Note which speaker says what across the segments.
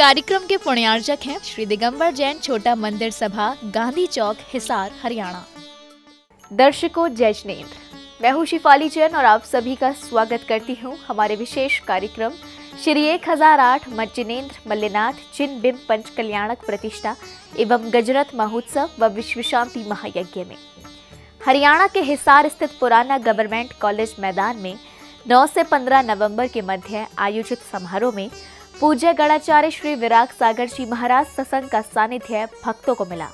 Speaker 1: कार्यक्रम के पुण्यार्चक हैं श्री दिगंबर जैन छोटा मंदिर सभा, गांधी चौक, हिसार, हरियाणा। दर्शकों, जय जिनेंद्र। मैं हूँ शिफाली जैन और आप सभी का स्वागत करती हूँ हमारे विशेष कार्यक्रम श्री 1008 जिनेंद्र मल्लनाथ जिन बिंब पंच कल्याणक प्रतिष्ठा एवं गजरथ महोत्सव व विश्व शांति महायज्ञ में। हरियाणा के हिसार स्थित पुराना गवर्नमेंट कॉलेज मैदान में 9 से 15 नवंबर के मध्य आयोजित समारोह में पूज्य गणाचार्य श्री विराग सागर जी महाराज सत्संग का सानिध्य भक्तों को मिला।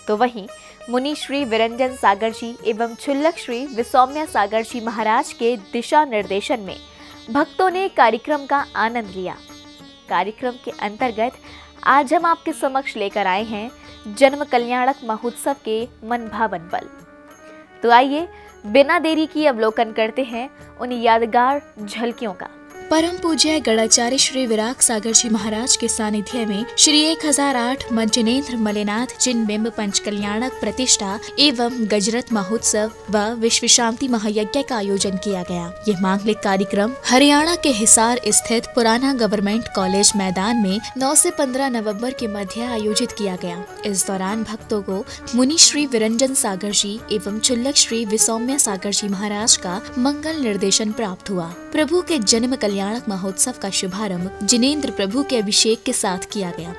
Speaker 1: तो वहीं मुनि श्री विरंजन सागर जी एवं छुल्लक श्री विसौम्य सागर जी महाराज के दिशा निर्देशन में भक्तों ने कार्यक्रम का आनंद लिया। कार्यक्रम के अंतर्गत आज हम आपके समक्ष लेकर आए हैं जन्म कल्याणक महोत्सव के मनभावन पल। तो आइए बिना देरी की अवलोकन करते हैं उन यादगार झलकियों का। परम पूज्य गणाचार्य श्री विराग सागर जी महाराज के सानिध्य में श्री 1008 जिनेंद्र मल्लनाथ जिन बिंब पंच कल्याणक प्रतिष्ठा एवं गजरथ महोत्सव व विश्व शांति महायज्ञ का आयोजन किया गया। यह मांगलिक कार्यक्रम हरियाणा के हिसार स्थित पुराना गवर्नमेंट कॉलेज मैदान में 9 से 15 नवंबर के मध्य आयोजित किया गया। इस दौरान भक्तों को मुनि श्री विरंजन सागर जी एवं छुल्लक श्री विसौम्य सागर जी महाराज का मंगल निर्देशन प्राप्त हुआ। प्रभु के जन्म कल्याणक महोत्सव का शुभारंभ जिनेंद्र प्रभु के अभिषेक के साथ किया गया।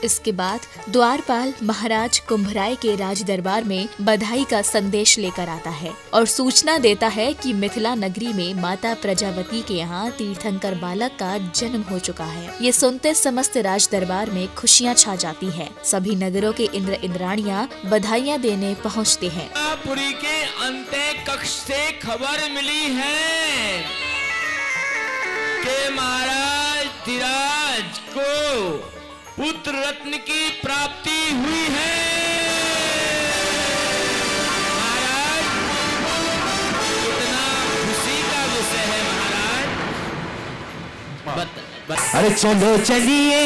Speaker 1: इसके बाद द्वारपाल महाराज कुंभराय के राज दरबार में बधाई का संदेश लेकर आता है और सूचना देता है कि मिथिला नगरी में माता प्रजावती के यहाँ तीर्थंकर बालक का जन्म हो चुका है। ये सुनते समस्त राज दरबार में खुशियाँ छा जाती है। सभी नगरों के इंद्र इंद्राणियाँ बधाइयाँ देने पहुँचते हैं।
Speaker 2: पुरी के अंत्य कक्ष से खबर मिली है कि महाराज धीराज को पुत्र रत्न की प्राप्ति हुई है। महाराज कितना खुशी का विषय है महाराज।
Speaker 3: अरे चलो चलिए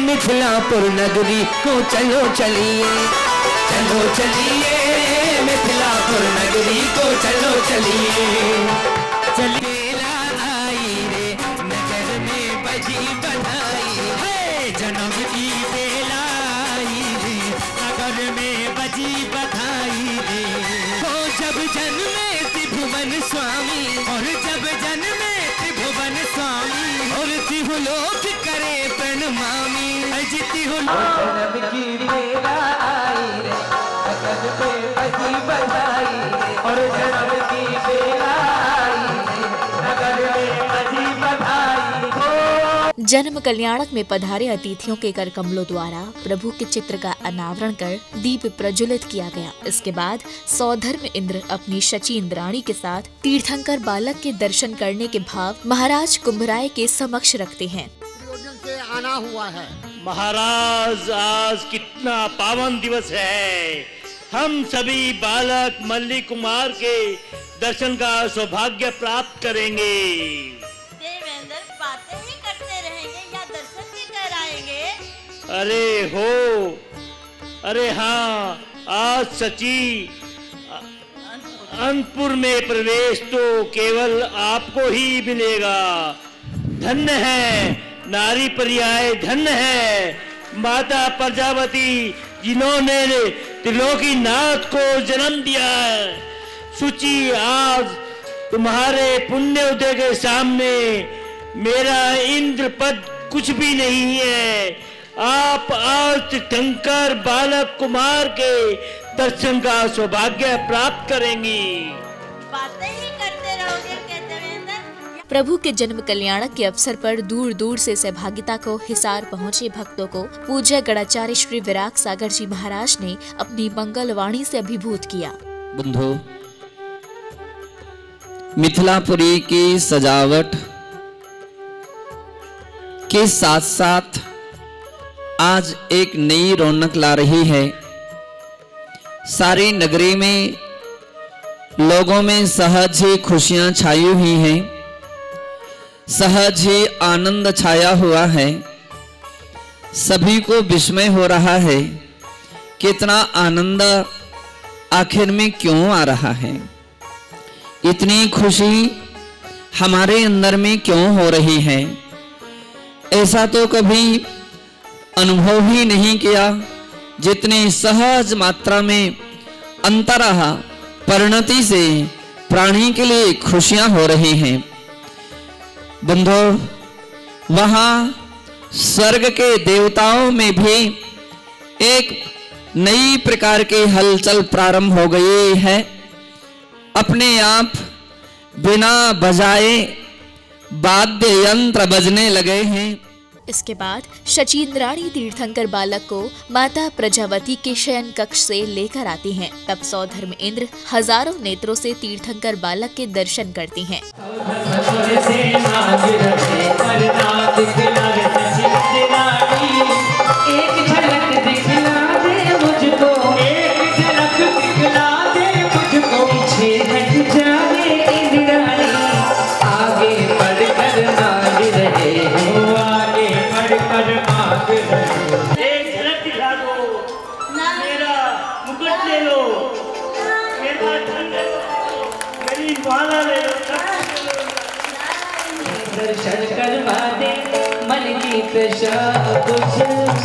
Speaker 3: मिथिलापुर नगरी को, चलो चलिए, चलो चलिए मिथिलापुर नगरी को, चलो चलिए। बेला आई रे नगर में बजी बधाई है, जन्म की बेला आई रे नगर में बजी बधाई रे। हो जब जन्मे त्रिभुवन स्वामी, और जब जन्मे त्रिभुवन स्वामी, और त्रिभुलोक करे प्रणमामी, जन्म की बेला आई रे नगर में बजी बधाई रे, और जन्म की बेला आई रे नगर में बजी बधाई हो।
Speaker 1: जन्म कल्याणक में पधारे अतिथियों के कर कमलों द्वारा प्रभु के चित्र का अनावरण कर दीप प्रज्वलित किया गया। इसके बाद सौधर्म इंद्र अपनी शची इंद्राणी के साथ तीर्थंकर बालक के दर्शन करने के भाव महाराज कुंभराय के समक्ष रखते हैं।
Speaker 4: से आना हुआ है
Speaker 5: महाराज, आज कितना पावन दिवस है। हम सभी बालक मल्ली कुमार के दर्शन का सौभाग्य प्राप्त करेंगे।
Speaker 6: देवेंद्र बातें ही करते रहेंगे या दर्शन भी कराएंगे?
Speaker 5: अरे हो, अरे हाँ, आज सची अनंतपुर में प्रवेश तो केवल आपको ही मिलेगा। धन्य है नारी पर्याय, धन्य है माता प्रजावती जिन्होंने त्रिलोकी नाथ को जन्म दिया है। सुचि, आज तुम्हारे पुण्य उदय के सामने मेरा इंद्र पद कुछ भी नहीं है। आप आज तीर्थंकर बालक कुमार के दर्शन का सौभाग्य प्राप्त करेंगी।
Speaker 6: बातें ही करते रहोगे क्या देवेंद्र?
Speaker 1: प्रभु के जन्म कल्याणक के अवसर पर दूर दूर से सहभागिता को हिसार पहुँचे भक्तों को पूज्य गणाचार्य श्री विराग सागर जी महाराज ने अपनी मंगल वाणी से अभिभूत किया।
Speaker 3: बंधु, मिथिलापुरी की सजावट के साथ साथ आज एक नई रौनक ला रही है। सारी नगरी में लोगों में सहज ही खुशियां छाई हुई हैं, सहज ही आनंद छाया हुआ है। सभी को विस्मय हो रहा है कितना आनंद आखिर में क्यों आ रहा है, इतनी खुशी हमारे अंदर में क्यों हो रही है। ऐसा तो कभी अनुभव ही नहीं किया जितनी सहज मात्रा में अंतरः परिणति से प्राणी के लिए खुशियां हो रही हैं। बंधो, वहां स्वर्ग के देवताओं में भी एक नई प्रकार की हलचल प्रारंभ हो गई है। अपने आप बिना बजाए वाद्य यंत्र बजने लगे हैं।
Speaker 1: इसके बाद शचीन्द्राणी तीर्थंकर बालक को माता प्रजावती के शयन कक्ष से लेकर आती हैं। तब सौधर्म इंद्र हजारों नेत्रों से तीर्थंकर बालक के दर्शन करती हैं।
Speaker 3: एक झलक दिखला दे मुझको, एक झलक दिखला दे मुझको, पीछे हट जाए इंद्राणी, आगे बढ़कर मांग रहे हो, आगे बढ़कर मांग रहे।
Speaker 5: एक झलक दिखा दो, मेरा मुकुट ले लो, मेरा धन ले लो, मेरी माला ले लो,
Speaker 3: दर्शन करवा दे मन की दशा बुझ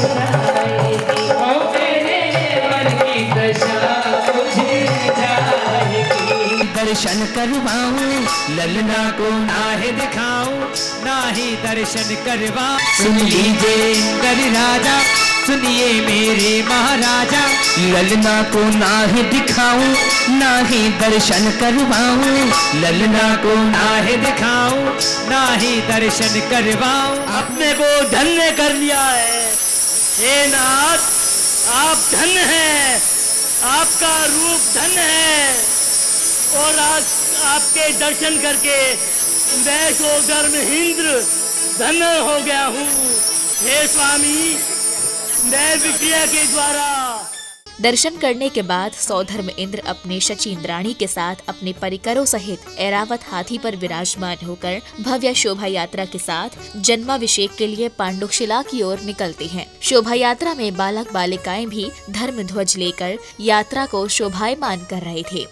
Speaker 3: जाएगी, ओ मेरे मन की दशा बुझ जाएगी। दर्शन करवाऊं ललना को नाहे दिखाऊं, नाही दर्शन करवा। सुन लीजिए इंद्र राजा, सुनिए मेरे महाराजा, ललना को नाहे दिखाऊं, नाही दर्शन करवाऊं, ललना को नाहे दिखाऊं, नाही दर्शन करवाऊं।
Speaker 5: अपने को धन्य कर लिया है। हे नाथ, आप धन्य हैं, आपका रूप धन्य है, और आज आपके दर्शन करके मैं सौधर्म इंद्र धन्य हो गया हूँ। हे स्वामी, मैं विक्रिया के द्वारा।
Speaker 1: दर्शन करने के बाद सौधर्म इंद्र अपने शचीन्द्राणी के साथ अपने परिकरों सहित ऐरावत हाथी पर विराजमान होकर भव्य शोभा यात्रा के साथ जन्माभिषेक के लिए पांडुशिला की ओर निकलते हैं। शोभा यात्रा में बालक बालिकाएं भी धर्म ध्वज लेकर यात्रा को शोभायमान कर रहे थे।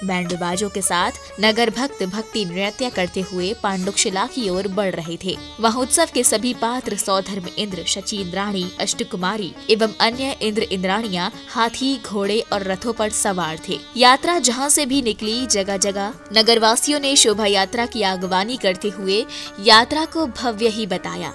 Speaker 1: बैंड बाजों के साथ नगर भक्त भक्ति नृत्य करते हुए पांडुशिला की ओर बढ़ रहे थे। महोत्सव के सभी पात्र सौधर्म इंद्र, शचीन्द्राणी, अष्टकुमारी एवं अन्य इंद्र इंद्राणियां हाथी, घोड़े और रथों पर सवार थे। यात्रा जहां से भी निकली, जगह जगह नगरवासियों ने शोभा यात्रा की अगवानी करते हुए यात्रा को भव्य ही बताया।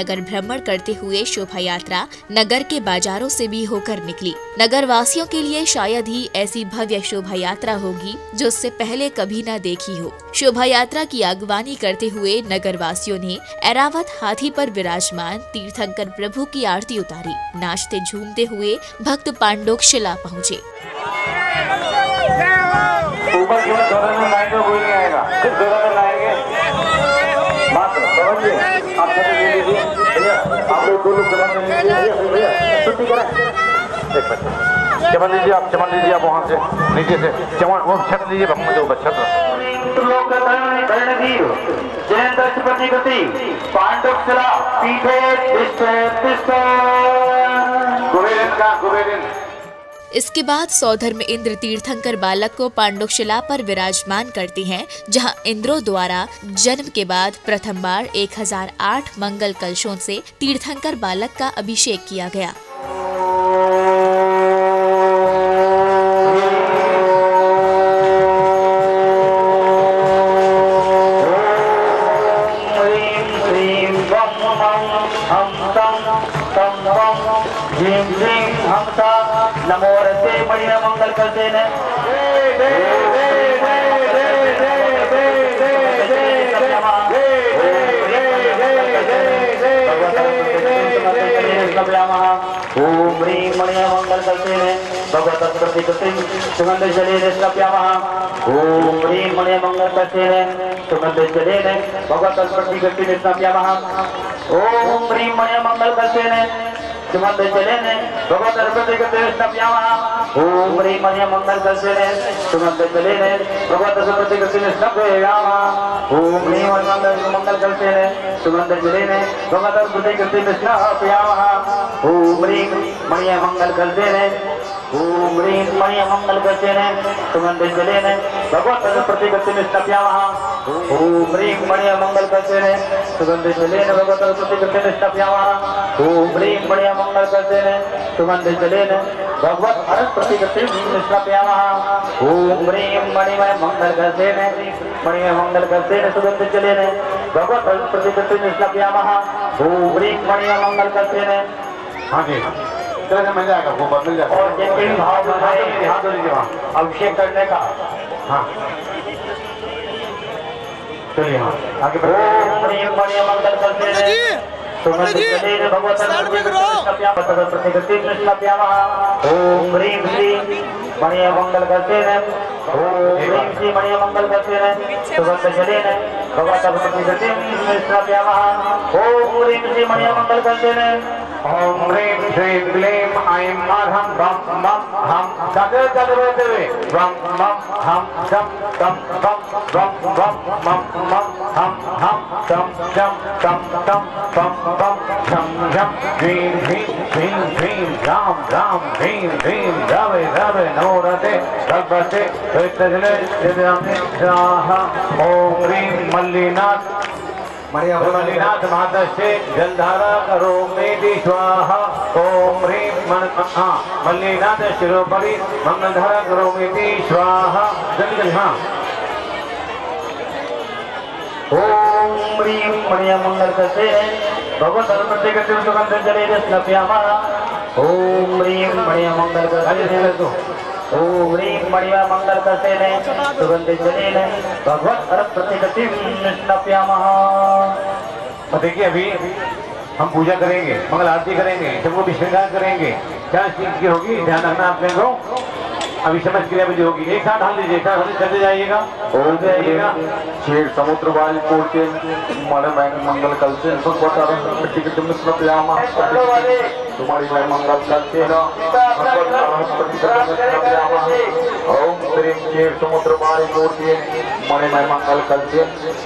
Speaker 1: नगर भ्रमण करते हुए शोभा यात्रा नगर के बाजारों से भी होकर निकली। नगर वासियों के लिए शायद ही ऐसी भव्य शोभा यात्रा होगी जो उससे पहले कभी न देखी हो। शोभा यात्रा की अगवानी करते हुए नगर वासियों ने ऐरावत हाथी पर विराजमान तीर्थंकर प्रभु की आरती उतारी। नाचते झूमते हुए भक्त पांडोक शिला पहुँचे।
Speaker 7: ऊपर की ओर दोनों में लाएंगे, कोई नहीं आएगा, सिर्फ दोनों में लाएंगे मात्र। समझिए, आप छतरी ले लीजिए भैया, आप लोग 2 लोग चमन ले लीजिए भैया, छुट्टी करें। एक मिनट, चमन लीजिए आप, चमन लीजिए आप वहाँ से नीचे से चमन, वो छत लीजिए मुझे ऊपर छत। पांडव शिला पीठे कुबेरिन।
Speaker 1: इसके बाद सौधर्म इंद्र तीर्थंकर बालक को पांडुक शिला पर विराजमान करते हैं, जहां इंद्रों द्वारा जन्म के बाद प्रथम बार 1008 मंगल कलशों से तीर्थंकर बालक का अभिषेक किया गया।
Speaker 7: नमोरते बढ़िया मंगल करते हैं। ओम ह्रीं मणिया मंगल करते हैं भगवत प्रति सुगंध जले स्नप्यामः। ओम ह्रीं मणिया मंगल करते हैं सुगंध जले भगवत प्रति स्नप्यामः। ओम ह्रीं मणिया मंगल करते हैं सुगंध जले भगवत प्रति स्नप्यामः। ओम ह्रीं मणिया मंगल करते हैं सुगंध जले भगवत प्रति स्नप्यामः। ओम ह्रीं मंगल करते हैं सुगंध जले भगवत प्रति स्नप्यामः। ओम ह्रीं मणिया मंगल करते हैं। ओम ह्रीं मणिया मंगल करते हैं सुगंध जले भगवत प्रति स्नप्यामः। ओम ह्रीं मणिया मंगल करते हैं सुगंध जले भगवत प्रति स्नप्यामः। ओम ह्रीं मणिया मंगल करते हैं सुगंध जले भगवत प्रति स्नप्यामः। ओम ह्रीं मणिमय मंगल करते हैं मणिमय मंगल करते हैं सुगंध जले भगवत प्रति स्नप्यामः। ओम ह्रीं मणिया मंगल करते हैं। हाँ जी, तरह मिल जाएगा, वो मिल जाएगा। और जिनके भी भाव बनाए हाथ धो लीजिए वहाँ अभिषेक करने का। हाँ चलिए, हाँ आगे बढ़िए। मंगल करते हैं सुगंध जले भगवत प्रति स्नप्यामः। ओम ह्रीं श्री मणिया मंगल करते हैं। ओम ह्रीं श्री मणिया मंगल करते हैं सुगंध जले भगवत प्रति स्नप्यामः। ओम ह्रीं श्री मणिया मंगल करते हैं। ओम ह्रीं श्रीं क्लीं ऐं मार्हं बम बम हम जाते रहते हुए बम बम हम जम तम बम बम बम मम मम हम तम जम तम तम बम बम झम झम ह्रीं ह्रीं ह्रीं ह्रीं राम राम ह्रीं ह्रीं रवे रवे नोरते भगवते वेतजले जगमे स्वाहा। ओम ह्रीं मल्लिनाथ मल्लिनाथ माता से जलधारा करो मेरी स्वाहा। ओम ह्रीं मल्लिनाथ शिरोपरि मंगलधारा करो मेरी स्वाहा। जल्दी हाँ। ओम ह्रीं मणिया मंगल करते हैं भगवत प्रति सुगंध जले स्नप्यामः। ओम ह्रीं मणिया मंगल करते हैं। ओम ह्रीं मणिया मंगल करते हैं सुगंध जले भगवत प्रति स्नप्यामः। देखिए अभी हम पूजा करेंगे, मंगल आरती करेंगे, सबको भी श्रृंगार करेंगे। क्या चीज की होगी ध्यान रखना आप लोगों को। अभी समझ क्रिया विधि होगी, एक साथ हाथ लीजिए, एक साथ चलते जाइएगा। और जाइएगा शेर समुद्र वाली कोट के मणिमय मंगल कल से तुम्हारी मैं मंगल करते हैं। ओम श्री शेर समुद्र वाली कोट के मणिमय मंगल करते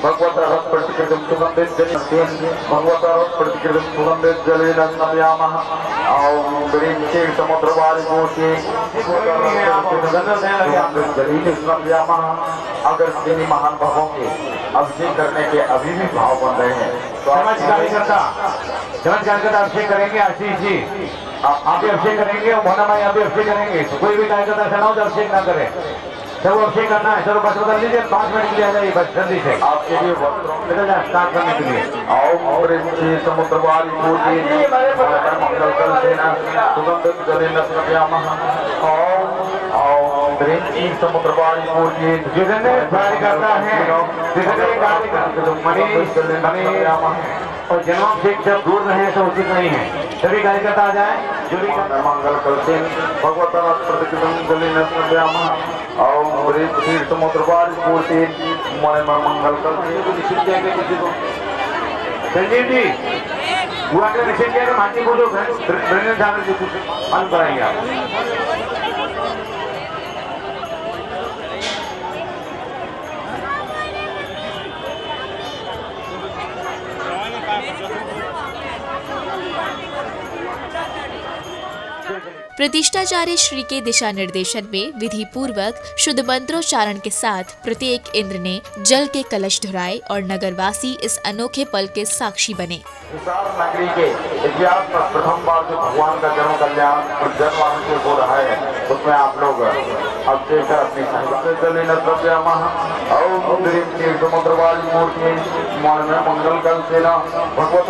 Speaker 7: भगवत प्रतिकृतम सुगंधित जले भगवत प्रतिकृतम सुगंधित जले नम्यामः। ओम श्री शेर समुद्र वाली कोट के अगर जिन महान भवों के अभिषेक करने के अभी भी भाव बन रहे हैं तो चमत्कार करता अभिषेक करेंगे। आशीष जी आप भी अभिषेक करेंगे और मोहना माई आप भी अभिषेक करेंगे। तो कोई भी कार्यकर्ता ऐसा ना हो जो अभिषेक ना करे। सब अभिषेक करना है। चलो बस बदल लीजिए, 5 मिनट के लिए आ जाइए बस जल्दी से आपके लिए निकल जाए स्टार्ट करने के लिए। आओ समुद्र वाली मूर्ति मंगल कल सेना सुगंध जले नस्यामः। आओ समुद्र वाली मूर्ति जिसने कार्य करता है, जिसने कार्य करता है और जन्माभिषेक जब दूर रहे तो उचित नहीं है। सभी कार्यकर्ता आ जाए। जो भी मंगल कल से भगवता समुद्र वाली मूर्ति मंगल कल संजीव जी हुआ के निश्चित किया कि माटी को जो बंद कराएंगे आप।
Speaker 1: प्रतिष्ठाचार्य श्री के दिशा निर्देशन में विधि पूर्वक शुद्ध मंत्रोच्चारण के साथ प्रत्येक इंद्र ने जल के कलश धुराए और नगरवासी इस अनोखे पल के साक्षी बने।
Speaker 7: हिसार नगरी के इतिहास में प्रथम बार जो भगवान का जन्म कल्याण जन्माभिषेक हो रहा है उसमें आप लोग अब देखकर अपनी समुद्र वाली मूर्ति मंगल कल सेना भगवत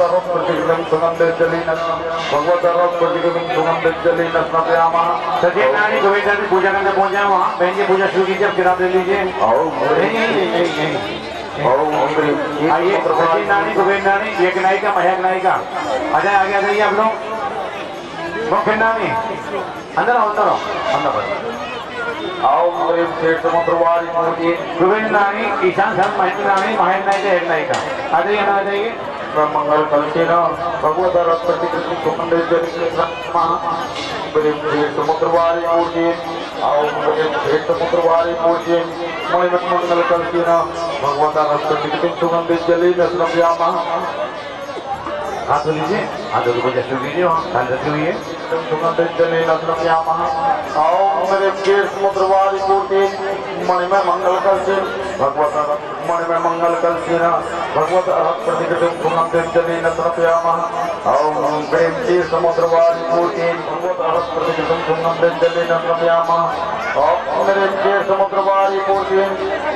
Speaker 7: सजीव नारी गोविंदा की पूजा करने पहुंच जाए। वहाँ बहन की पूजा शुरू कीजिए, किताब ले लीजिए। आइए सचिन नानी गोविंद नानी एक नायिका महक नायिका आ जाए, आगे आ जाइए आप लोग। मुख्य नानी अंदर आओ, अंदर आओ, अंदर आओ। समुद्र वाली मूर्ति गोविंद नानी ईशान धर्म महेंद्र नानी महक नायिका एक नायिका आ जाइए, आ जाइए। मंगल कल सेना भगवत समुद्र वाली मूर्ति आओ। समुद्र वाली मूर्ति मंगल कल सेना भगवत सुगंधित जले नस्यामः। हाथ धो लीजिए, हाथ धो को जैसे लीजिए, हाथ रखी हुई है। सुगंधित जले नस्यामः। आओ मेरे समुद्र वाली मूर्ति मणिमय मंगल कल से भगवत मणिमय मंगल कल सेना भगवत सुगंधित जले नस्यामः। आओ प्रेम समुद्र वाली मूर्ति भगवत सुगंधित जले नस्यामः। आओ मेरे समुद्र वाली मूर्ति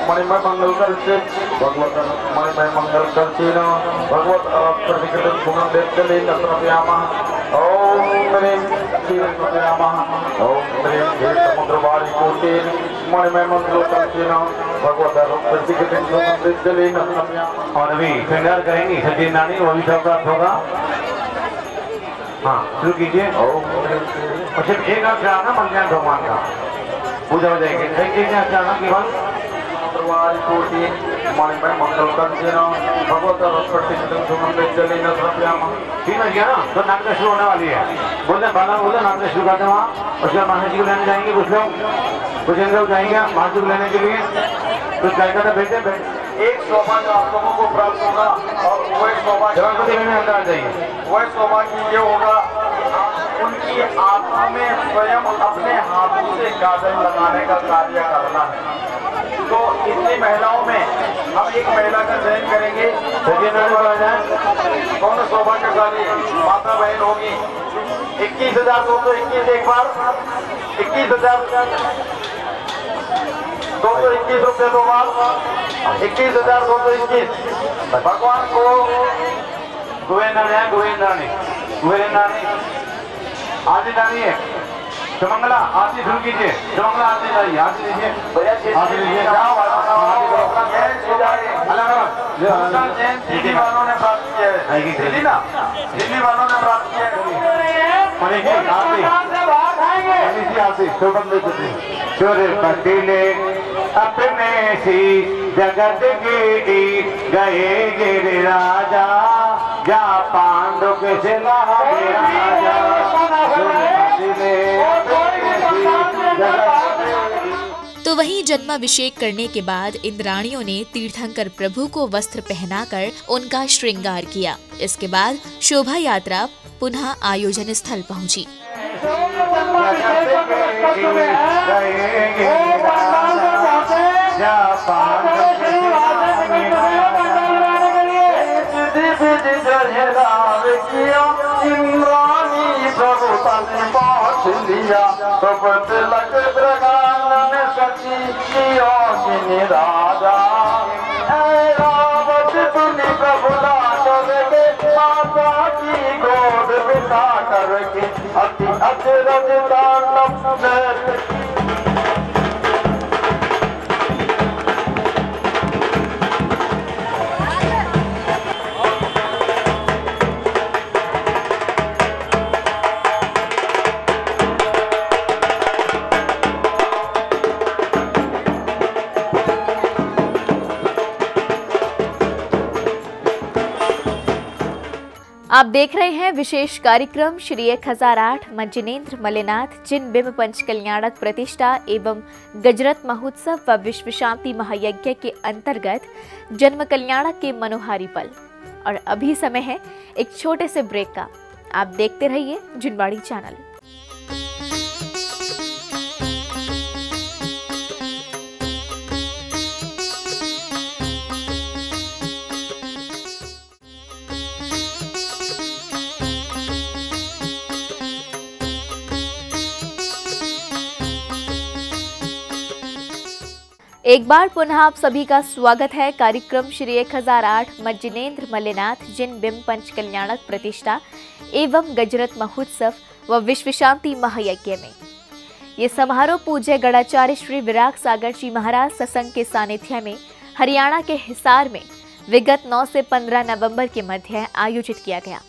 Speaker 7: मणिमय मंगल कल से भगवत मणिमय मंगल कल सेना भगवत सुगंधित जले नस्यामः। ओम प्रेम समुद्र वाली मूर्ति मणिमय मंगल कल सेना भगवत सुगंधित जले नस्यामः। और अभी श्रृंगार करेंगी सचिन नानी, वो भी सब प्राप्त होगा। हाँ शुरू कीजिए। और सिर्फ एक अर्थ आना मंगल भगवान का पूजा हो जाएगी। के बाद मणिमय मंगल कल सेना भगवत सुगंधित जले नस्यामः। ठीक है ना, तो नाटक शुरू होने वाली है। बोलते बाला बोलते नाटक शुरू करते वहाँ। उसके बाद महाराज जी को लेने जाएंगे कुछ लोग जाएंगे महाराज जी को लेने के लिए। कुछ गायिका तो भेजते एक सौभाग्य आप लोगों को प्राप्त होगा और वही सौभाग्य अंदर आ जाइए। वही सौभाग्य ये होगा उनकी आत्मा में स्वयं अपने हाथों से गाजर लगाने का कार्य करना है। तो इतनी महिलाओं में हम एक महिला का चयन करेंगे। कौन सौभाग्यशाली माता बहन होगी? 21,221 एक बार 21,221 रुपये दो बार 21,221। भगवान को गोविंद रानी आदि नानी है। सुमंगला आरती शुरू कीजिए। सुमंगला आरती लाइए, आरती लीजिए, आरती लीजिए। दिल्ली वालों ने प्राप्त किया है, दिल्ली वालों ने प्राप्त किया है। सूर्य पतिले अपने सी जगत गिरी गए गिर राजा जा पांडु के सिला राजा।
Speaker 1: तो वहीं जन्माभिषेक करने के बाद इंद्राणियों ने तीर्थंकर प्रभु को वस्त्र पहनाकर उनका श्रृंगार किया। इसके बाद शोभा यात्रा पुनः आयोजन स्थल पहुंची।
Speaker 7: लिया के राजा रावत तुनि प्रभु करके माता की गोद बिठा करके अति अचरज तांडव नृत्य।
Speaker 1: आप देख रहे हैं विशेष कार्यक्रम श्री 1008 मंजनेन्द्र मल्लिनाथ जिन बिंब पंच कल्याणक प्रतिष्ठा एवं गजरत महोत्सव व विश्व शांति महायज्ञ के अंतर्गत जन्म कल्याणक के मनोहारी पल। और अभी समय है एक छोटे से ब्रेक का। आप देखते रहिए जुनवाड़ी चैनल। एक बार पुनः आप सभी का स्वागत है कार्यक्रम श्री 1008 मंजनेन्द्र मल्लिनाथ जिन बिंब पंच कल्याणक प्रतिष्ठा एवं गजरत महोत्सव व विश्व शांति महायज्ञ में। ये समारोह पूज्य गणाचार्य श्री विराग सागर जी महाराज सत्संग के सानिध्य में हरियाणा के हिसार में विगत 9 से 15 नवंबर के मध्य आयोजित किया गया।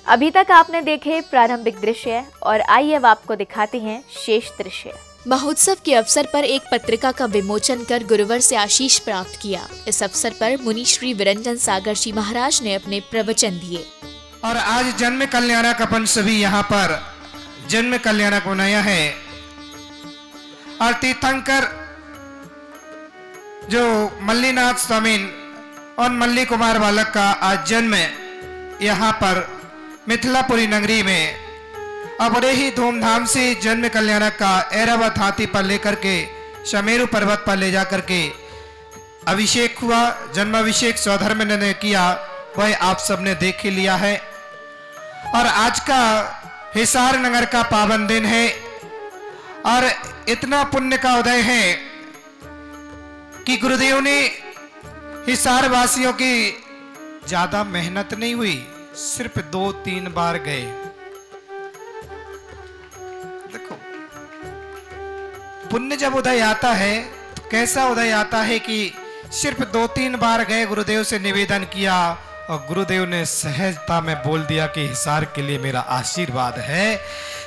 Speaker 1: अभी तक आपने देखे प्रारंभिक दृश्य और आइए अब आपको दिखाते हैं शेष दृश्य। महोत्सव के अवसर पर एक पत्रिका का विमोचन कर गुरुवर से आशीष प्राप्त किया। इस अवसर पर मुनि श्री विरंजन सागर जी महाराज ने अपने प्रवचन दिए।
Speaker 8: और आज जन्म कल्याणक अपन सभी यहाँ पर जन्म कल्याणक मनाया है। और तीर्थंकर जो मल्लिनाथ स्वामी और मल्ली कुमार बालक का आज जन्म यहाँ पर मिथिलापुरी नगरी में और बड़े ही धूमधाम से जन्म कल्याणक का ऐरावत हाथी पर लेकर के शमेरु पर्वत पर ले जाकर के अभिषेक हुआ। जन्माभिषेक स्वधर्म ने किया, वह आप सबने देख ही लिया है। और आज का हिसार नगर का पावन दिन है और इतना पुण्य का उदय है कि गुरुदेव ने हिसार वासियों की ज्यादा मेहनत नहीं हुई, सिर्फ 2-3 बार गए। देखो पुण्य जब उदय आता है तो कैसा उदय आता है कि सिर्फ 2-3 बार गए, गुरुदेव से निवेदन किया और गुरुदेव ने सहजता में बोल दिया कि हिसार के लिए मेरा आशीर्वाद है।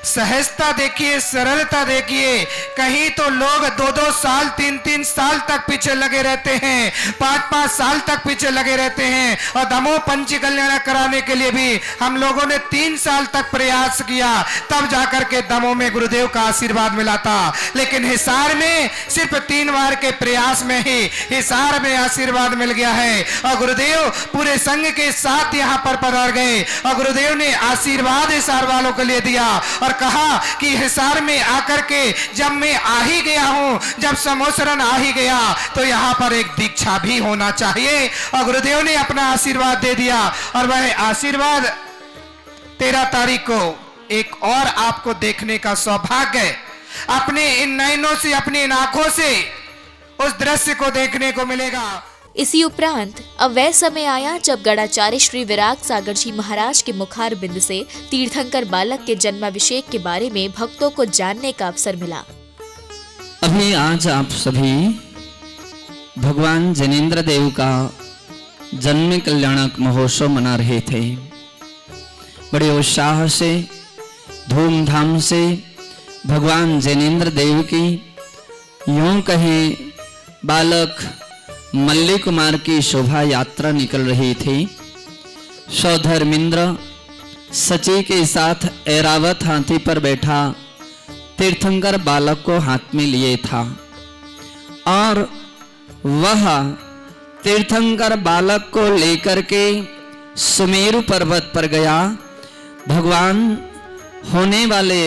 Speaker 8: सहजता देखिए, सरलता देखिए। कहीं तो लोग 2-2 साल 3-3 साल तक पीछे लगे रहते हैं, 5-5 साल तक पीछे लगे रहते हैं। और दमोह पंच कल्याण कराने के लिए भी हम लोगों ने 3 साल तक प्रयास किया, तब जाकर के दमोह में गुरुदेव का आशीर्वाद मिला था। लेकिन हिसार में सिर्फ 3 बार के प्रयास में ही हिसार में आशीर्वाद मिल गया है और गुरुदेव पूरे संघ के साथ यहाँ पर पधार गए और गुरुदेव ने आशीर्वाद हिसार वालों के लिए दिया और कहा कि हिसार में आकर के जब मैं आ ही गया हूं, जब समोसरन आ ही गया तो यहाँ पर एक दीक्षा भी होना चाहिए। और गुरुदेव ने अपना आशीर्वाद दे दिया और वह आशीर्वाद 13 तारीख को एक और आपको देखने का सौभाग्य है। अपने इन नयनों से, अपनी इन आंखों से उस दृश्य को देखने को मिलेगा।
Speaker 1: इसी उपरांत अब वह समय आया जब गणाचार्य श्री विराग सागर जी महाराज के मुखार बिंद से तीर्थंकर बालक के जन्माभिषेक के बारे में भक्तों को जानने का अवसर मिला।
Speaker 9: अभी आज आप सभी भगवान जैनेन्द्र देव का जन्म कल्याणक महोत्सव मना रहे थे। बड़े उत्साह से, धूमधाम से भगवान जैनेन्द्र देव की यूं कहें बालक मल्ली कुमार की शोभा यात्रा निकल रही थी। सौधर्मेंद्र सची के साथ ऐरावत हाथी पर बैठा तीर्थंकर बालक को हाथ में लिए था और वह तीर्थंकर बालक को लेकर के सुमेरु पर्वत पर गया। भगवान होने वाले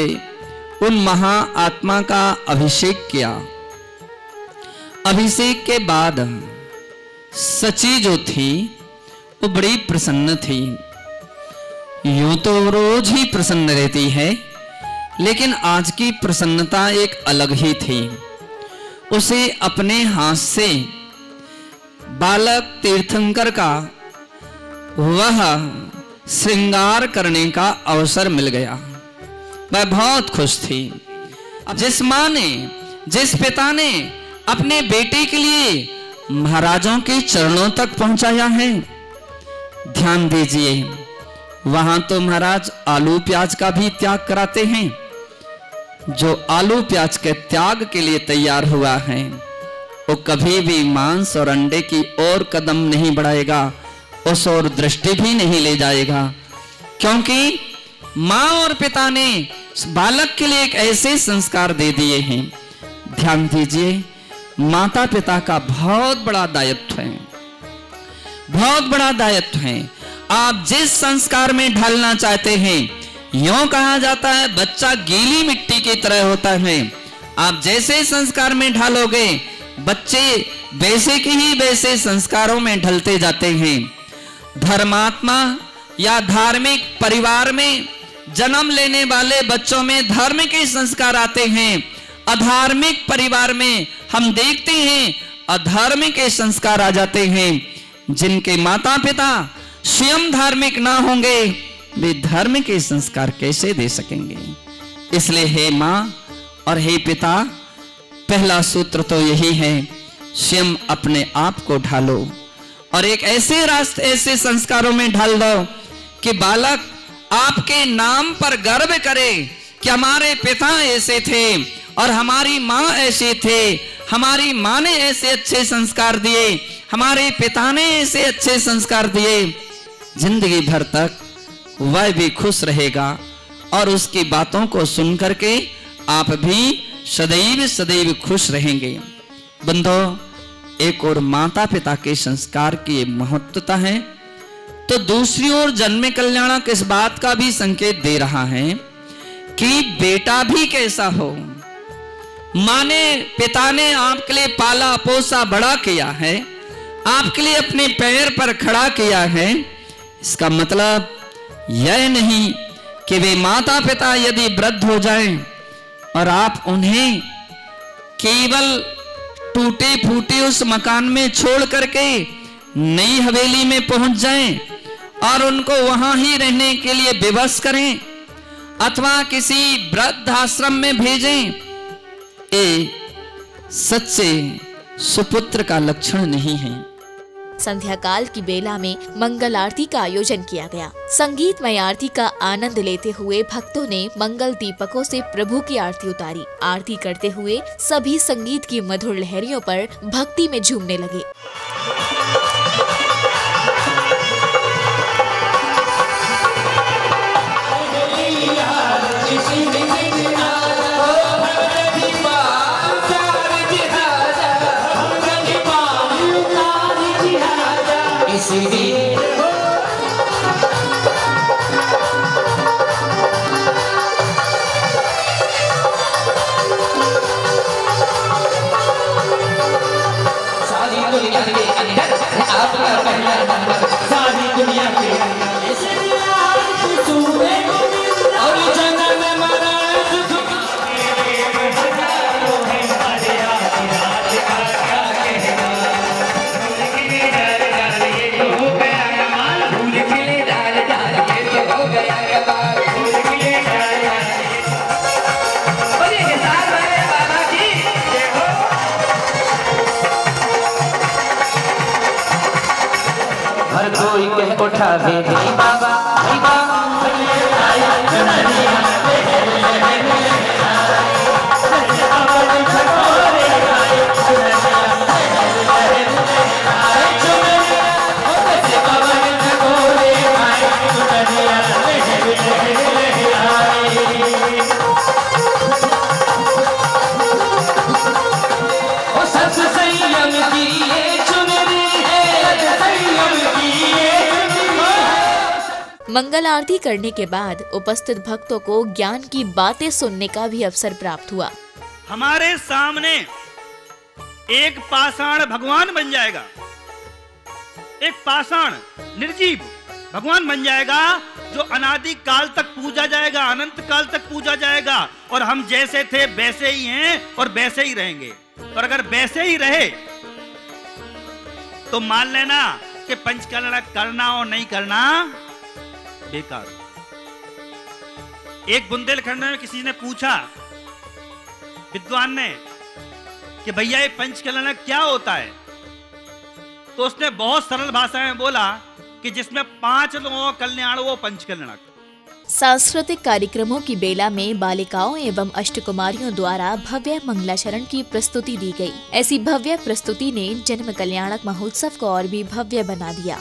Speaker 9: उन महाआत्मा का अभिषेक किया। अभिषेक के बाद सची जो थी वो बड़ी प्रसन्न थी। यूं तो रोज ही प्रसन्न रहती है, लेकिन आज की प्रसन्नता एक अलग ही थी। उसे अपने हाथ से बालक तीर्थंकर का वह श्रृंगार करने का अवसर मिल गया। वह बहुत खुश थी। जिस माँ ने, जिस पिता ने अपने बेटे के लिए महाराजों के चरणों तक पहुंचाया है, ध्यान दीजिए, वहां तो महाराज आलू प्याज का भी त्याग कराते हैं। जो आलू प्याज के त्याग के लिए तैयार हुआ है वो कभी भी मांस और अंडे की ओर कदम नहीं बढ़ाएगा, उस ओर दृष्टि भी नहीं ले जाएगा, क्योंकि माँ और पिता ने बालक के लिए एक ऐसे संस्कार दे दिए हैं। ध्यान दीजिए, माता पिता का बहुत बड़ा दायित्व है, बहुत बड़ा दायित्व है। आप जिस संस्कार में ढालना चाहते हैं, यूं कहा जाता है बच्चा गीली मिट्टी की तरह होता है। आप जैसे संस्कार में ढालोगे, बच्चे वैसे के ही वैसे संस्कारों में ढलते जाते हैं। धर्मात्मा या धार्मिक परिवार में जन्म लेने वाले बच्चों में धर्म के संस्कार आते हैं। अधार्मिक परिवार में हम देखते हैं अधर्म के संस्कार आ जाते हैं। जिनके माता पिता स्वयं धार्मिक ना होंगे, वे धर्म के संस्कार कैसे दे सकेंगे? इसलिए हे माँ और हे पिता, पहला सूत्र तो यही है, स्वयं अपने आप को ढालो और एक ऐसे रास्ते, ऐसे संस्कारों में ढाल दो कि बालक आपके नाम पर गर्व करे कि हमारे पिता ऐसे थे और हमारी माँ ऐसे थे, हमारी माँ ने ऐसे अच्छे संस्कार दिए, हमारे पिता ने ऐसे अच्छे संस्कार दिए। जिंदगी भर तक वह भी खुश रहेगा और उसकी बातों को सुन करके आप भी सदैव सदैव खुश रहेंगे। बंधो, एक और माता पिता के संस्कार की महत्वता है, तो दूसरी ओर जन्म कल्याणक इस बात का भी संकेत दे रहा है कि बेटा भी कैसा हो। माँ ने, पिता ने आपके लिए पाला पोसा बड़ा किया है, आपके लिए अपने पैर पर खड़ा किया है। इसका मतलब यह नहीं कि वे माता पिता यदि वृद्ध हो जाएं और आप उन्हें केवल टूटे फूटे उस मकान में छोड़ करके नई हवेली में पहुंच जाएं और उनको वहां ही रहने के लिए विवश करें अथवा किसी वृद्ध आश्रम में भेजें, ये सच्चे सुपुत्र का लक्षण नहीं है।
Speaker 1: संध्या काल की बेला में मंगल आरती का आयोजन किया गया। संगीतमय आरती का आनंद लेते हुए भक्तों ने मंगल दीपकों से प्रभु की आरती उतारी। आरती करते हुए सभी संगीत की मधुर लहरियों पर भक्ति में झूमने लगे।
Speaker 3: उठा दे बाबा,
Speaker 1: मंगल आरती करने के बाद उपस्थित भक्तों को ज्ञान की बातें सुनने का भी अवसर प्राप्त हुआ।
Speaker 5: हमारे सामने एक पाषाण भगवान बन जाएगा, एक पाषाण निर्जीव
Speaker 10: भगवान बन जाएगा जो अनादि काल तक पूजा जाएगा, अनंत काल तक पूजा जाएगा। और हम जैसे थे वैसे ही हैं और वैसे ही रहेंगे। और अगर वैसे ही रहे तो मान लेना कि पंचकर्म करना और नहीं करना बेकार। एक बुंदेलखंड में किसी ने पूछा विद्वान ने कि भैया ये पंचकर्म क्या होता है, तो उसने बहुत सरल भाषा में बोला कि जिसमें 5 लोगों का कल्याण वो पंचकल्याणक।
Speaker 1: सांस्कृतिक कार्यक्रमों की बेला में बालिकाओं एवं अष्टकुमारियों द्वारा भव्य मंगलाचरण की प्रस्तुति दी गई। ऐसी भव्य प्रस्तुति ने जन्म कल्याणक महोत्सव को और भी भव्य बना दिया।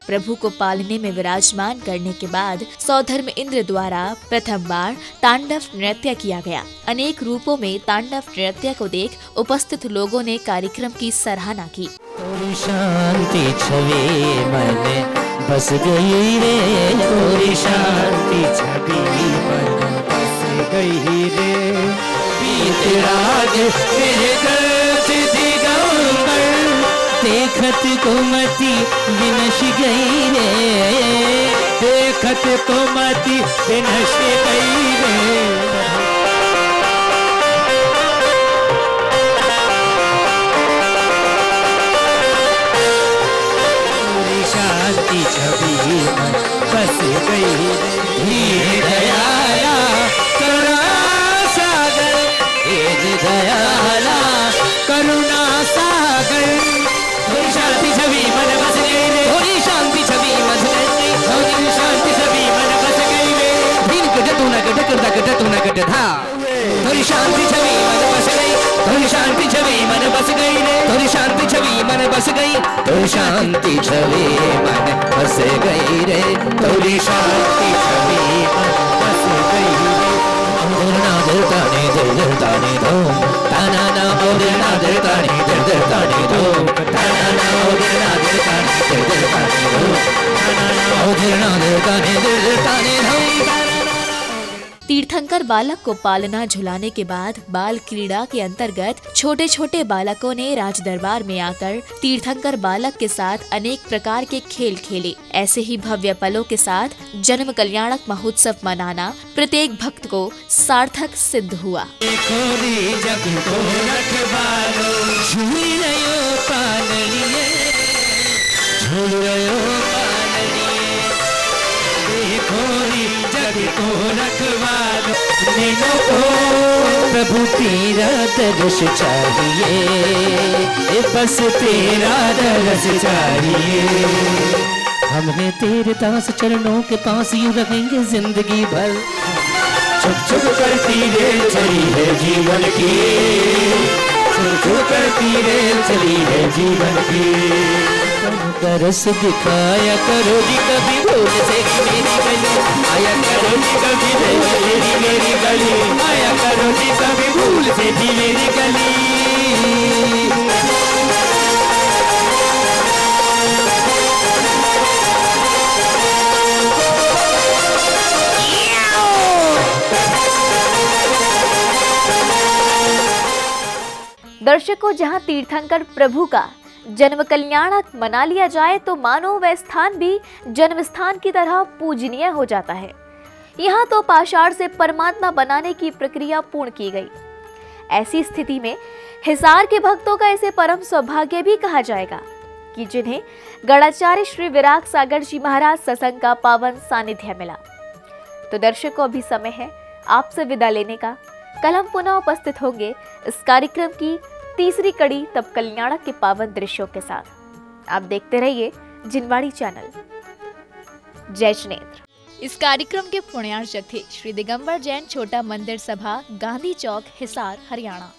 Speaker 1: प्रभु को पालने में विराजमान करने के बाद सौधर्म इंद्र द्वारा प्रथम बार तांडव नृत्य किया गया। अनेक रूपों में तांडव नृत्य को देख उपस्थित लोगों ने कार्यक्रम की सराहना की।
Speaker 3: थोड़ी शांति छवि मन बस गई रे, थोड़ी शांति छवि मन बस गई रे। बीतराग मेरे गर्द दिगंबर देखत कुमति विनश गई रे, देखत कुमति विनश गई रे। शांति छवि मन बस गई रे। दयाला करुणा सागर, दयाला करुणा सागर। थोड़ी शांति छवि मन बस गई रे, थोड़ी शांति छवि मन बस गई, थोड़ी शांति छवि मन बस गई रे। दिन कट तू न कट करता कट तू न कट था। थोड़ी शांति छवि मन बस गई, थोड़ी शांति छवि मन बस गई रे, थोड़ी शांति छवि मन बस गई, थोड़ी शांति छवि मन बस गई रे, थोड़ी शांति छवि मन बस गई रे। ना दिल ताने दो ताना ना और ना दिल ताने दो ताना ना और ना दिल ताने दो ताना ना और ना दिल ताने दो।
Speaker 1: तीर्थंकर बालक को पालना झुलाने के बाद बाल क्रीड़ा के अंतर्गत छोटे छोटे बालकों ने राज दरबार में आकर तीर्थंकर बालक के साथ अनेक प्रकार के खेल खेले। ऐसे ही भव्य पलों के साथ जन्म कल्याणक महोत्सव मनाना प्रत्येक भक्त को सार्थक सिद्ध हुआ।
Speaker 3: प्रभु तेरा दर्श चाहिए, बस तेरा दर्श चाहिए। हमने तेरे दास चरणों के पास यूं रहेंगे जिंदगी भर। छुप छुप करती रेल चली है जीवन की, छुप छुप करती रेल चली है जीवन की। तरस दिखाया करो जी कभी भूल से मेरी गली, आया करो जी कभी मेरी गली, आया करो जी कभी भूल से मेरी गली।
Speaker 1: दर्शकों, जहां तीर्थंकर प्रभु का जन्म कल्याणक मना लिया जाए तो मानो वह स्थान भी जन्म स्थान की तरह पूजनीय हो जाता है। यहाँ तो पाषाण से परमात्मा बनाने की प्रक्रिया पूर्ण की गई। ऐसी स्थिति में हिसार के भक्तों का इसे परम सौभाग्य भी कहा जाएगा कि जिन्हें गणाचार्य श्री विराग सागर जी महाराज सत्संग का पावन सानिध्य मिला। तो दर्शकों, अभी समय है आपसे विदा लेने का। कल हम पुनः उपस्थित होंगे इस कार्यक्रम की तीसरी कड़ी तब कल्याणक के पावन दृश्यों के साथ। आप देखते रहिए जिनवाड़ी चैनल। जय जिनेंद्र। इस कार्यक्रम के पुण्यार्चक थे श्री दिगंबर जैन छोटा मंदिर सभा, गांधी चौक, हिसार, हरियाणा।